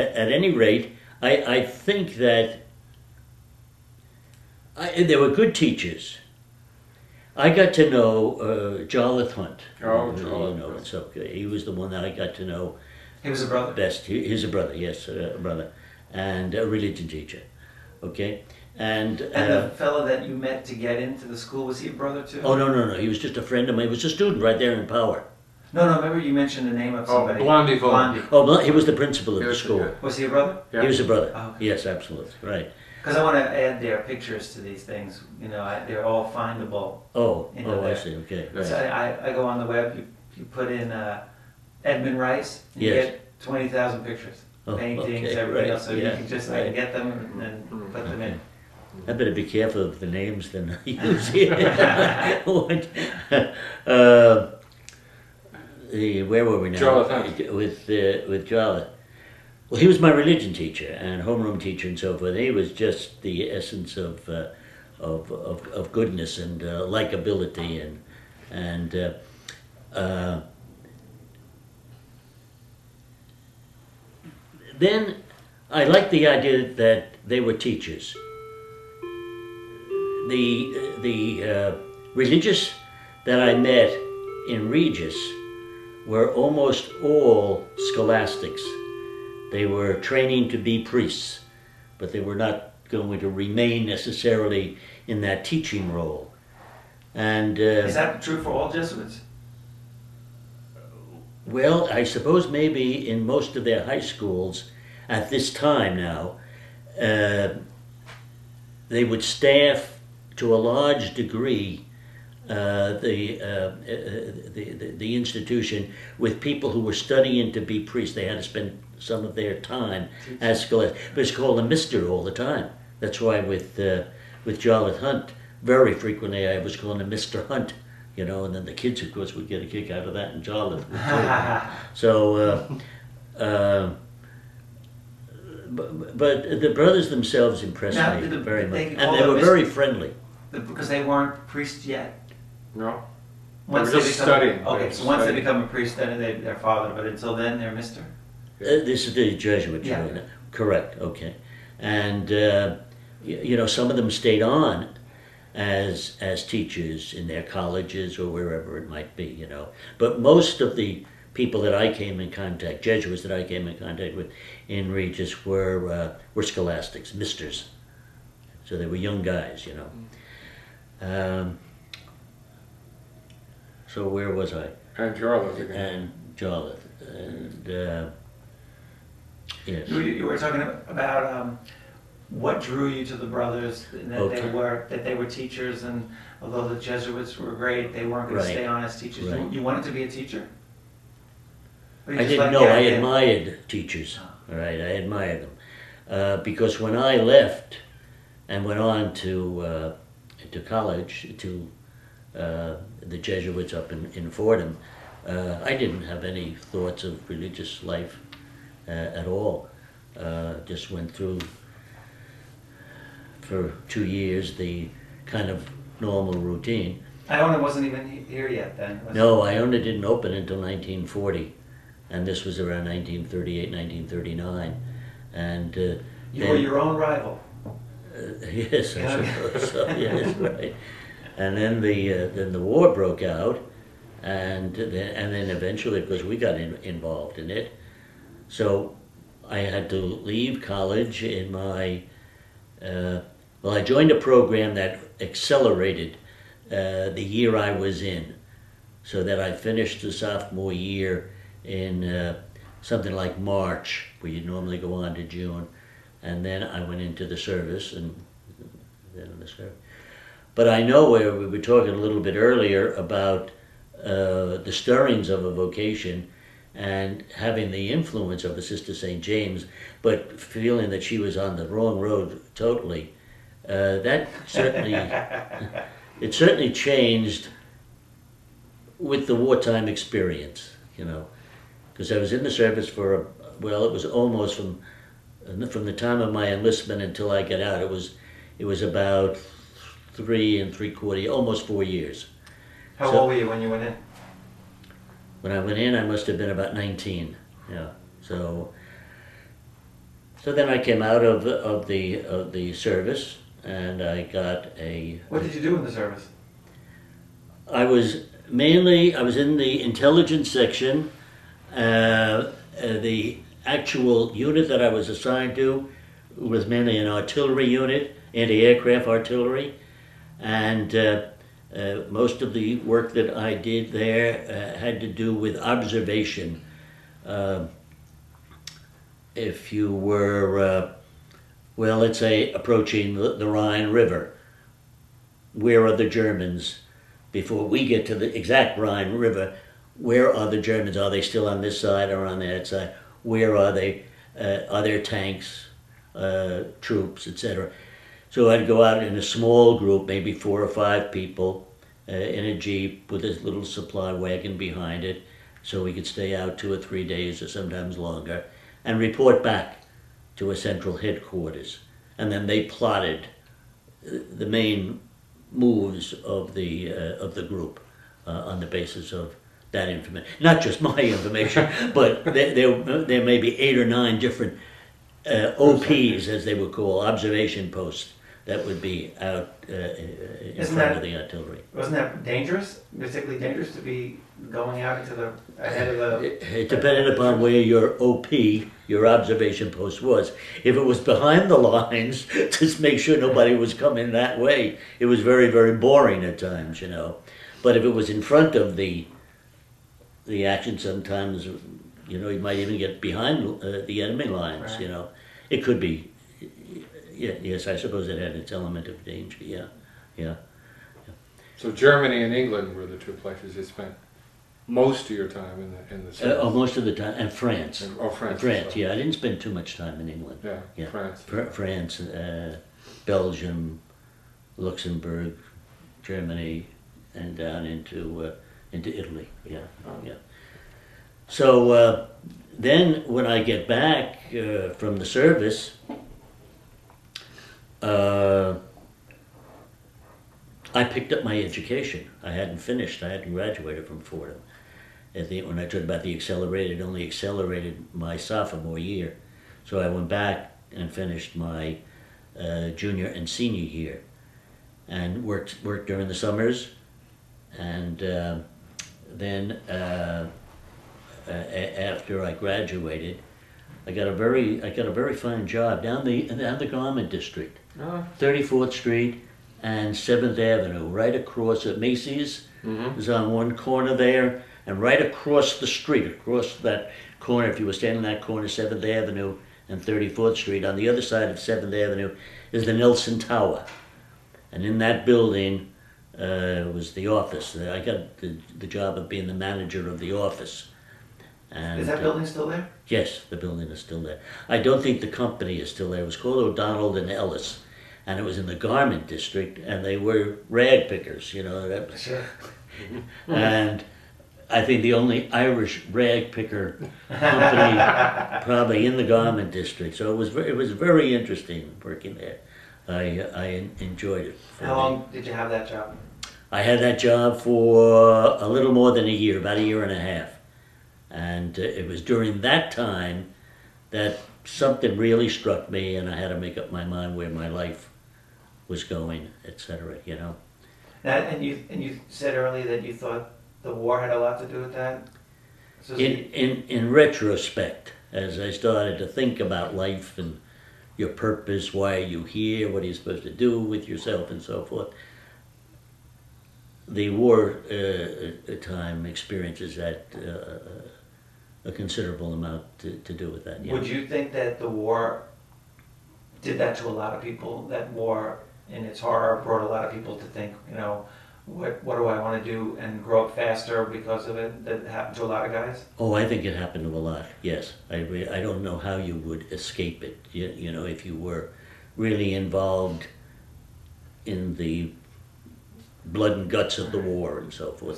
At any rate, I think that there were good teachers. I got to know Jarlath Hunt. Oh, Jarlath. So he was the one that I got to know. He was a brother? Best. He's a brother, yes, a brother. And a religion teacher. Okay? And the fellow that you met to get into the school, was he a brother too? Oh, no. He was just a friend of mine. He was a student right there in Power. No, remember you mentioned the name of somebody. Blondie. Oh, he was the principal of the school. Was he a brother? Yeah. He was a brother. Oh, okay. Yes, absolutely. Right. Because I want to add their pictures to these things. You know, they're all findable. I see. Okay. So I go on the web. You put in Edmund Rice. And Yes. You get 20,000 pictures, paintings, okay, everything right. else. So you can just get them and then put them in. I better be careful of the names than I use here. Where were we now? Jarlath. With Jarlath. Well, he was my religion teacher and homeroom teacher and so forth. He was just the essence of goodness and likability and then I liked the idea that they were teachers. The religious that I met in Regis were almost all scholastics. They were training to be priests, but they were not going to remain necessarily in that teaching role. And is that true for all Jesuits? Well, I suppose maybe in most of their high schools at this time now, they would staff to a large degree the institution with people who were studying to be priests. They had to spend some of their time as scholastics. But it's called a mister all the time. That's why with Jarlath Hunt, very frequently I was calling him Mr. Hunt, you know, and then the kids, of course, would get a kick out of that, and Jarlath would too. So, but the brothers themselves impressed me very much, and they were very friendly. Because they weren't priests yet? No. Once they were just studying. Okay, so once they become a priest, then they're father, but until then they're mister? This is the Jesuit, yeah. Correct, okay. And, you know, some of them stayed on as teachers in their colleges or wherever it might be, you know. But most of the people that I came in contact, Jesuits that I came in contact with in Regis were scholastics, misters. So they were young guys, you know. So where was I? And Jarlath again. And Jarlath. And, yes. You were talking about what drew you to the brothers, and that they were teachers, and although the Jesuits were great, they weren't going to stay on as teachers. Right. You wanted to be a teacher? I didn't know. I admired teachers. All right, I admired them because when I left and went on to college to the Jesuits up in Fordham, I didn't have any thoughts of religious life at all. Just went through for 2 years the kind of normal routine. Iona wasn't even here yet then? No, Iona didn't open until 1940, and this was around 1938, 1939. And you were your own rival. Yes, I suppose so. Yes, right. And then the war broke out, and then eventually, because we got involved in it, so I had to leave college in my. Well, I joined a program that accelerated the year I was in, so that I finished the sophomore year in something like March, where you'd normally go on to June. And then I went into the service, and then in the service. But I know where we were talking a little bit earlier about the stirrings of a vocation and having the influence of a Sister St. James, but feeling that she was on the wrong road totally. That certainly, it certainly changed with the wartime experience, you know, because I was in the service for, well, it was almost from the time of my enlistment until I got out. It was about 3 3/4, almost 4 years. How old were you when you went in? When I went in, I must have been about 19. Yeah. So So then I came out of the service, and I got a. What did you do in the service? I was in the intelligence section. The actual unit that I was assigned to was mainly an artillery unit, anti-aircraft artillery, and most of the work that I did there had to do with observation. If you were, well, let's say approaching the Rhine River, where are the Germans? Before we get to the exact Rhine River, where are the Germans? Are they still on this side or on that side? Where are they? Are there tanks, troops, etc.? So I'd go out in a small group, maybe 4 or 5 people, in a Jeep with this little supply wagon behind it, so we could stay out 2 or 3 days or sometimes longer, and report back to a central headquarters. And then they plotted the main moves of the group on the basis of that information. Not just my information, but there may be 8 or 9 different OPs, as they would call, observation posts, that would be out in front of the artillery. Wasn't that dangerous? Particularly dangerous to be going out into the ahead of the. It depended upon where your OP, your observation post, was. If it was behind the lines, to make sure nobody was coming that way, it was very, very boring at times, you know. But if it was in front of the action, sometimes, you know, you might even get behind the enemy lines, right. You know. It could be. Yeah, yes, I suppose it had its element of danger. Yeah. So Germany and England were the 2 places you spent most of your time in the service. Most of the time, and France. France. France. Yeah, I didn't spend too much time in England. Yeah. France. France, Belgium, Luxembourg, Germany, and down into Italy. Yeah. So then, when I get back from the service. I picked up my education. I hadn't finished. I hadn't graduated from Fordham. When I talked about the accelerated, it only accelerated my sophomore year. So I went back and finished my junior and senior year, and worked during the summers, and then after I graduated, I got a very fine job down the Garment District. 34th Street and 7th Avenue, right across at Macy's. Mm-hmm. Is on one corner there, and right across the street, across that corner, if you were standing in that corner, 7th Avenue and 34th Street, on the other side of 7th Avenue is the Nelson Tower. And in that building was the office. I got the job of being the manager of the office. And, is that building still there? Yes, the building is still there. I don't think the company is still there. It was called O'Donnell and Ellis, and it was in the Garment District, and they were rag pickers, you know. Sure. And I think the only Irish rag picker company probably in the Garment District. So it was very interesting working there. I enjoyed it. How long did you have that job? I had that job for a little more than a year, about a year and a half. And it was during that time that something really struck me, and I had to make up my mind where my life was going, etc. You know. And you said earlier that you thought the war had a lot to do with that. So in retrospect, as I started to think about life and your purpose, why are you here, what are you supposed to do with yourself, and so forth, the war time experiences had a considerable amount to do with that. Yeah. Would you think that the war did that to a lot of people? That war, in its horror, brought a lot of people to think, you know, what do I want to do, and grow up faster because of it? That happened to a lot of guys? Oh, I think it happened to a lot, yes. I don't know how you would escape it, you know, if you were really involved in the blood and guts of the war and so forth.